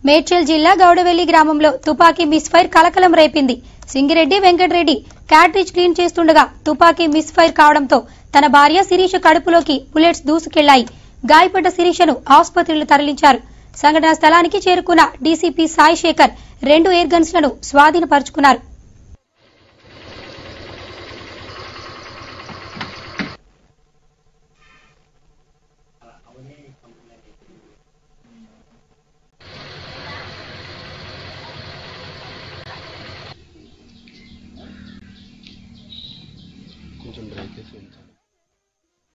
మేడ్చల్ జిల్లా గౌడవెల్లి గ్రామంలో తుపాకీ మిస్ఫైర్ కలకలం రేపింది. సింగిరెడ్డి వెంకటరెడ్డి క్యాట్రిజ్ క్లీన్ చేస్తుండగా తుపాకీ మిస్ఫైర్ కావడంతో తన భార్య శిరీష కడుపులోకి బుల్లెట్స్ దూసుకెళ్లాయి. గాయపడ్డ శిరీషను ఆసుపత్రిలో తరలించారు. సంఘటనా స్థలానికి చేరుకున్న DCP Sai Shekhar 2 air guns లను స్వాధీనపరుచుకున్నారు.